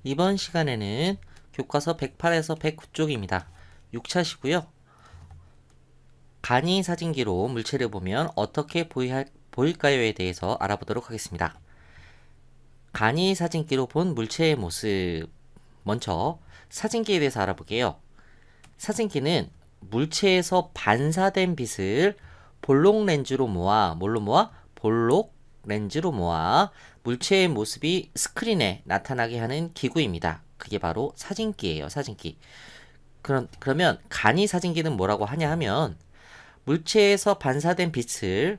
이번 시간에는 교과서 108에서 109쪽입니다. 6차시고요. 간이 사진기로 물체를 보면 어떻게 보일까요에 대해서 알아보도록 하겠습니다. 간이 사진기로 본 물체의 모습. 먼저 사진기에 대해서 알아볼게요. 사진기는 물체에서 반사된 빛을 볼록 렌즈로 모아, 뭘로 모아? 볼록 렌즈로 모아 물체의 모습이 스크린에 나타나게 하는 기구입니다. 그게 바로 사진기예요. 사진기. 그러면 간이 사진기는 뭐라고 하냐 하면 물체에서 반사된 빛이에요.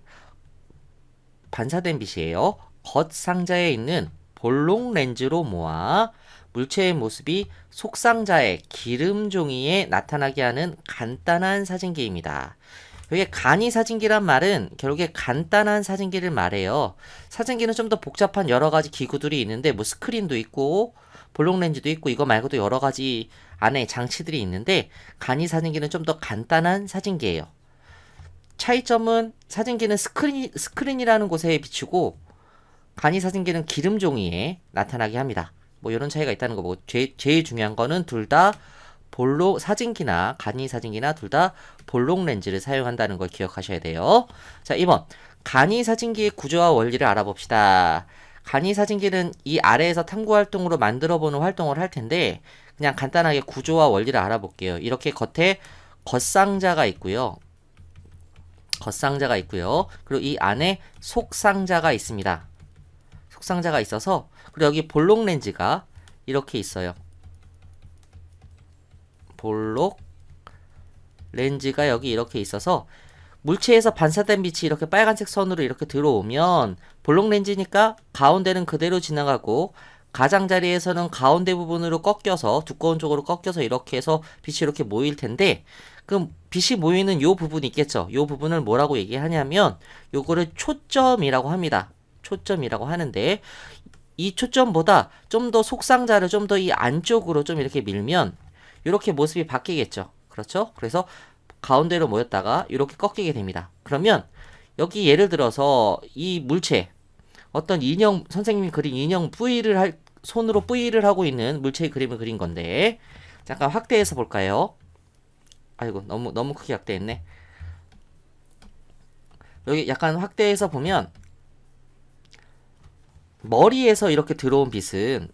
겉상자에 있는 볼록 렌즈로 모아 물체의 모습이 속상자의 기름 종이에 나타나게 하는 간단한 사진기입니다. 여기 간이 사진기란 말은 결국에 간단한 사진기를 말해요. 사진기는 좀 더 복잡한 여러 가지 기구들이 있는데 뭐 스크린도 있고 볼록 렌즈도 있고 이거 말고도 여러 가지 안에 장치들이 있는데 간이 사진기는 좀 더 간단한 사진기예요. 차이점은 사진기는 스크린이라는 곳에 비추고 간이 사진기는 기름 종이에 나타나게 합니다. 뭐 이런 차이가 있다는 거. 뭐 제일 중요한 거는 둘 다 사진기나 간이 사진기나 둘 다 볼록 렌즈를 사용한다는 걸 기억하셔야 돼요. 자, 2번 간이 사진기의 구조와 원리를 알아봅시다. 간이 사진기는 이 아래에서 탐구 활동으로 만들어보는 활동을 할 텐데 그냥 간단하게 구조와 원리를 알아볼게요. 이렇게 겉에 겉상자가 있고요. 그리고 이 안에 속상자가 있습니다. 속상자가 있어서 그리고 여기 볼록 렌즈가 이렇게 있어요. 볼록 렌즈가 여기 이렇게 있어서 물체에서 반사된 빛이 이렇게 빨간색 선으로 이렇게 들어오면 볼록 렌즈니까 가운데는 그대로 지나가고 가장자리에서는 가운데 부분으로 꺾여서 두꺼운 쪽으로 꺾여서 이렇게 해서 빛이 이렇게 모일 텐데 그럼 빛이 모이는 요 부분이 있겠죠. 요 부분을 뭐라고 얘기하냐면 요거를 초점이라고 합니다. 초점이라고 하는데 이 초점보다 좀 더 속상자를 좀 더 이 안쪽으로 좀 이렇게 밀면 이렇게 모습이 바뀌겠죠. 그렇죠? 그래서 가운데로 모였다가 이렇게 꺾이게 됩니다. 그러면 여기 예를 들어서 이 물체 어떤 인형 선생님이 그린 인형 손으로 V를 하고 있는 물체의 그림을 그린 건데 잠깐 확대해서 볼까요? 아이고 너무 크게 확대했네. 여기 약간 확대해서 보면 머리에서 이렇게 들어온 빛은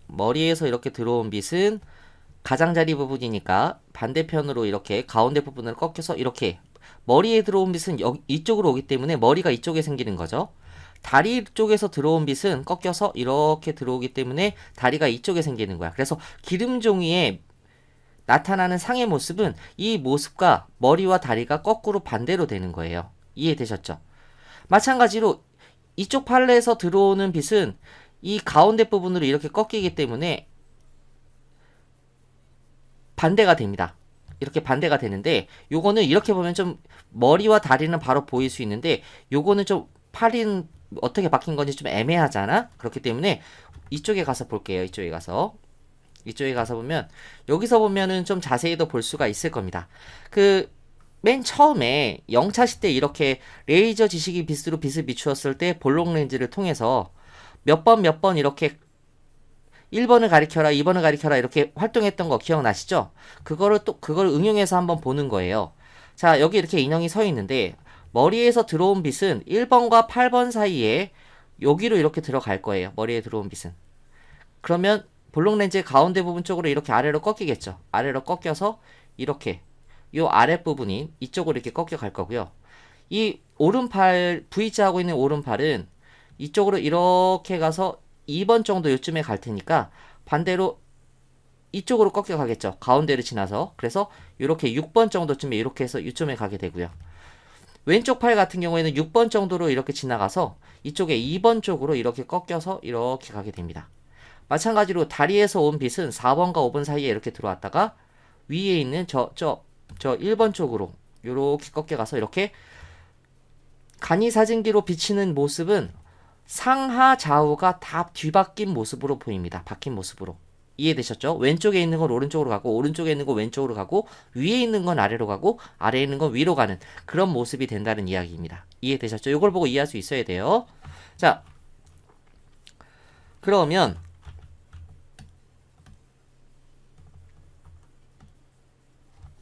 가장자리 부분이니까 반대편으로 이렇게 가운데 부분을 꺾여서 이렇게 머리에 들어온 빛은 이쪽으로 오기 때문에 머리가 이쪽에 생기는 거죠. 다리 쪽에서 들어온 빛은 꺾여서 이렇게 들어오기 때문에 다리가 이쪽에 생기는 거야. 그래서 기름 종이에 나타나는 상의 모습은 이 모습과 머리와 다리가 거꾸로 반대로 되는 거예요. 이해되셨죠? 마찬가지로 이쪽 판례에서 들어오는 빛은 이 가운데 부분으로 이렇게 꺾이기 때문에 반대가 됩니다. 이렇게 반대가 되는데 요거는 이렇게 보면 좀 머리와 다리는 바로 보일 수 있는데 요거는 좀 팔은 어떻게 바뀐 건지 좀 애매하잖아. 그렇기 때문에 이쪽에 가서 볼게요. 이쪽에 가서 보면 여기서 보면은 좀 자세히 더 볼 수가 있을 겁니다. 맨 처음에 영차시 때 이렇게 레이저 지식이 빛으로 빛을 비추었을 때 볼록 렌즈를 통해서 몇 번 이렇게 1번을 가리켜라, 2번을 가리켜라 이렇게 활동했던 거 기억나시죠? 그걸 응용해서 한번 보는 거예요. 자, 여기 이렇게 인형이 서 있는데 머리에서 들어온 빛은 1번과 8번 사이에 여기로 이렇게 들어갈 거예요. 머리에 들어온 빛은. 그러면 볼록 렌즈의 가운데 부분 쪽으로 이렇게 아래로 꺾이겠죠. 아래로 꺾여서 이렇게 요 아랫부분인 이쪽으로 이렇게 꺾여 갈 거고요. 이 오른팔 V자 하고 있는 오른팔은 이쪽으로 이렇게 가서 2번 정도 요쯤에 갈 테니까 반대로 이쪽으로 꺾여 가겠죠. 가운데를 지나서. 그래서 이렇게 6번 정도쯤에 이렇게 해서 이쯤에 가게 되고요. 왼쪽 팔 같은 경우에는 6번 정도로 이렇게 지나가서 이쪽에 2번 쪽으로 이렇게 꺾여서 이렇게 가게 됩니다. 마찬가지로 다리에서 온 빛은 4번과 5번 사이에 이렇게 들어왔다가 위에 있는 저 1번 쪽으로 이렇게 꺾여가서 이렇게 간이 사진기로 비치는 모습은 상하 좌우가 다 뒤바뀐 모습으로 보입니다. 바뀐 모습으로. 이해되셨죠? 왼쪽에 있는 건 오른쪽으로 가고 오른쪽에 있는 건 왼쪽으로 가고 위에 있는 건 아래로 가고 아래에 있는 건 위로 가는 그런 모습이 된다는 이야기입니다. 이해되셨죠? 이걸 보고 이해할 수 있어야 돼요. 자, 그러면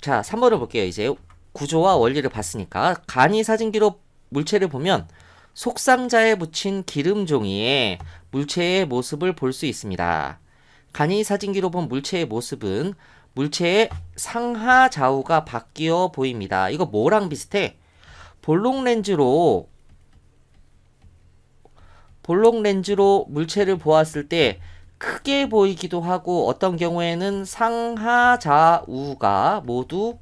자, 3번을 볼게요. 이제 구조와 원리를 봤으니까 간이 사진기로 물체를 보면 속상자에 붙인 기름 종이에 물체의 모습을 볼 수 있습니다. 간이 사진기로 본 물체의 모습은 물체의 상하 좌우가 바뀌어 보입니다. 이거 뭐랑 비슷해? 볼록 렌즈로 물체를 보았을 때 크게 보이기도 하고 어떤 경우에는 상하 좌우가 모두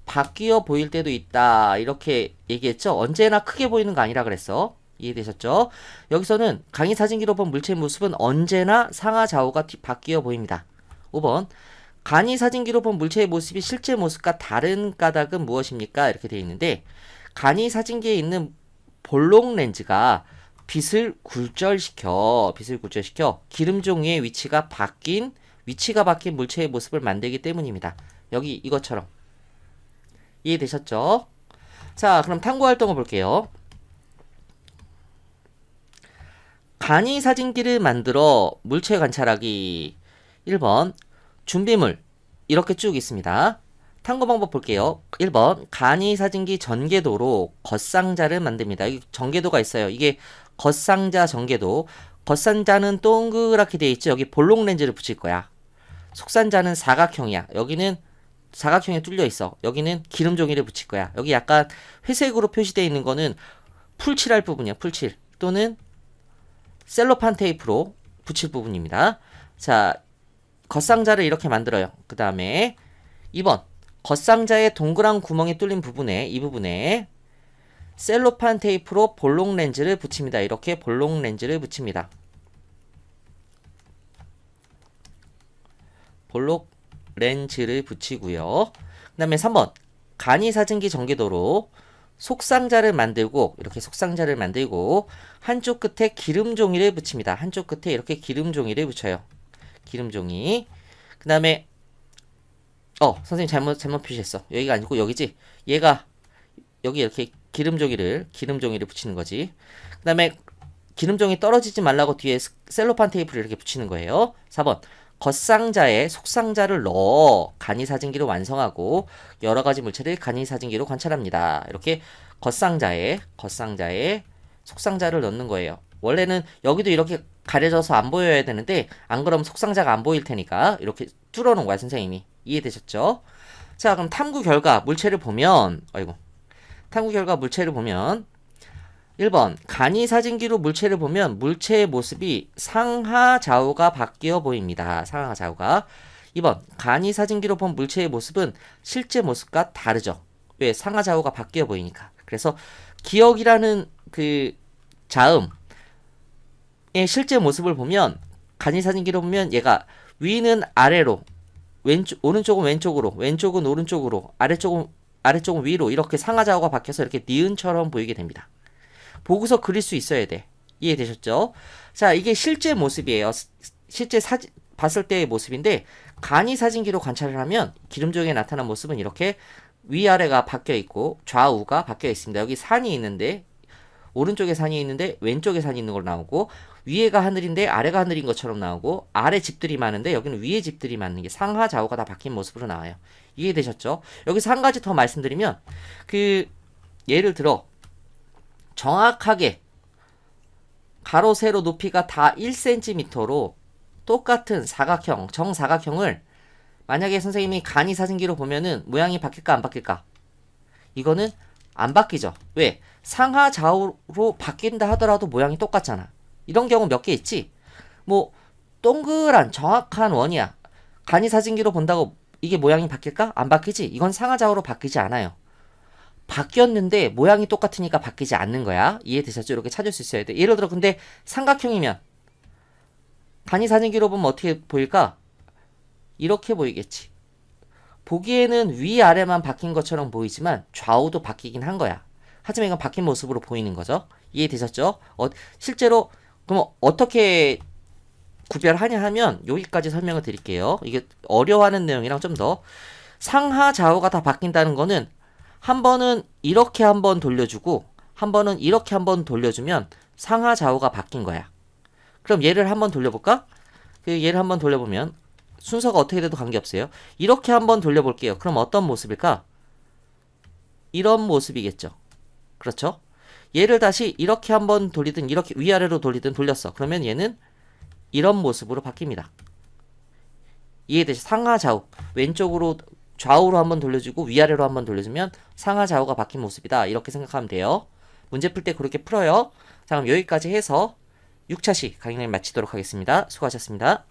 바뀌어 보일 때도 있다. 이렇게 얘기했죠. 언제나 크게 보이는 거 아니라 그랬어. 이해되셨죠? 여기서는 강의 사진기로 본 물체의 모습은 언제나 상하 좌우가 바뀌어 보입니다. 5번 간이 사진기로 본 물체의 모습이 실제 모습과 다른 까닭은 무엇입니까? 이렇게 되어 있는데 간이 사진기에 있는 볼록 렌즈가 빛을 굴절시켜 기름 종이의 위치가 바뀐 물체의 모습을 만들기 때문입니다. 여기 이것처럼 이해되셨죠? 자, 그럼 탐구 활동을 볼게요. 간이 사진기를 만들어 물체 관찰하기. 1번 준비물 이렇게 쭉 있습니다. 탐구 방법 볼게요. 1번 간이 사진기 전개도로 겉상자를 만듭니다. 여기 전개도가 있어요. 이게 겉상자 전개도. 겉상자는 동그랗게 되어 있죠. 여기 볼록 렌즈를 붙일 거야. 속상자는 사각형이야. 여기는 사각형에 뚫려 있어. 여기는 기름 종이를 붙일 거야. 여기 약간 회색으로 표시되어 있는 거는 풀칠할 부분이야. 풀칠 또는 셀로판 테이프로 붙일 부분입니다. 자, 겉상자를 이렇게 만들어요. 그 다음에 2번 겉상자의 동그란 구멍이 뚫린 부분에 이 부분에 셀로판 테이프로 볼록 렌즈를 붙입니다. 이렇게 볼록 렌즈를 붙입니다. 볼록 렌즈를 붙이고요. 그 다음에 3번 간이 사진기 전개도로 속상자를 만들고 이렇게 속상자를 만들고 한쪽 끝에 기름 종이를 붙입니다. 한쪽 끝에 이렇게 기름 종이를 붙여요. 기름 종이. 그 다음에 선생님 잘못 표시했어. 여기가 아니고 여기지. 얘가 여기 이렇게 기름 종이를 붙이는 거지. 그 다음에 기름 종이 떨어지지 말라고 뒤에 셀로판 테이프를 이렇게 붙이는 거예요. 4번 겉상자에 속상자를 넣어 간이 사진기로 완성하고 여러 가지 물체를 간이 사진기로 관찰합니다. 이렇게 겉상자에 속상자를 넣는 거예요. 원래는 여기도 이렇게 가려져서 안 보여야 되는데 안 그러면 속상자가 안 보일 테니까 이렇게 뚫어 놓은 거야, 선생님이. 이해되셨죠? 자, 그럼 탐구 결과 물체를 보면 1번 간이 사진기로 물체를 보면 물체의 모습이 상하 좌우가 바뀌어 보입니다. 상하 좌우가. 2번 간이 사진기로 본 물체의 모습은 실제 모습과 다르죠. 왜? 상하 좌우가 바뀌어 보이니까. 그래서 기억이라는 그 자음의 실제 모습을 보면 간이 사진기로 보면 얘가 위는 아래로 오른쪽은 왼쪽으로 왼쪽은 오른쪽으로 아래쪽은 위로 이렇게 상하 좌우가 바뀌어서 이렇게 니은처럼 보이게 됩니다. 보고서 그릴 수 있어야 돼. 이해되셨죠? 자, 이게 실제 모습이에요. 실제 사진 봤을 때의 모습인데 간이 사진기로 관찰을 하면 기름종이에 나타난 모습은 이렇게 위아래가 바뀌어 있고 좌우가 바뀌어 있습니다. 여기 산이 있는데 오른쪽에 산이 있는데 왼쪽에 산이 있는 걸로 나오고 위에가 하늘인데 아래가 하늘인 것처럼 나오고 아래 집들이 많은데 여기는 위에 집들이 많은 게 상하 좌우가 다 바뀐 모습으로 나와요. 이해되셨죠? 여기서 한 가지 더 말씀드리면 예를 들어 정확하게 가로 세로 높이가 다 1cm로 똑같은 사각형, 정사각형을 만약에 선생님이 간이 사진기로 보면은 모양이 바뀔까 안 바뀔까? 이거는 안 바뀌죠. 왜? 상하 좌우로 바뀐다 하더라도 모양이 똑같잖아. 이런 경우 몇 개 있지? 뭐 동그란 정확한 원이야. 간이 사진기로 본다고 이게 모양이 바뀔까? 안 바뀌지? 이건 상하 좌우로 바뀌지 않아요. 바뀌었는데 모양이 똑같으니까 바뀌지 않는 거야. 이해되셨죠? 이렇게 찾을 수 있어야 돼. 예를 들어 근데 삼각형이면 간이 사진기로 보면 어떻게 보일까? 이렇게 보이겠지. 보기에는 위아래만 바뀐 것처럼 보이지만 좌우도 바뀌긴 한 거야. 하지만 이건 바뀐 모습으로 보이는 거죠. 이해되셨죠? 실제로 그럼 어떻게 구별하냐 하면 여기까지 설명을 드릴게요. 이게 어려워하는 내용이랑 좀 더 상하 좌우가 다 바뀐다는 거는 한 번은 이렇게 한번 돌려주고 한 번은 이렇게 한번 돌려주면 상하 좌우가 바뀐 거야. 그럼 얘를 한번 돌려볼까? 얘를 한번 돌려보면 순서가 어떻게 돼도 관계없어요. 이렇게 한번 돌려볼게요. 그럼 어떤 모습일까? 이런 모습이겠죠. 그렇죠? 얘를 다시 이렇게 한번 돌리든 이렇게 위아래로 돌리든 돌렸어. 그러면 얘는 이런 모습으로 바뀝니다. 이해되시? 상하 좌우. 왼쪽으로 좌우로 한번 돌려주고 위아래로 한번 돌려주면 상하 좌우가 바뀐 모습이다. 이렇게 생각하면 돼요. 문제 풀 때 그렇게 풀어요. 자, 그럼 여기까지 해서 6차 시 강의를 마치도록 하겠습니다. 수고하셨습니다.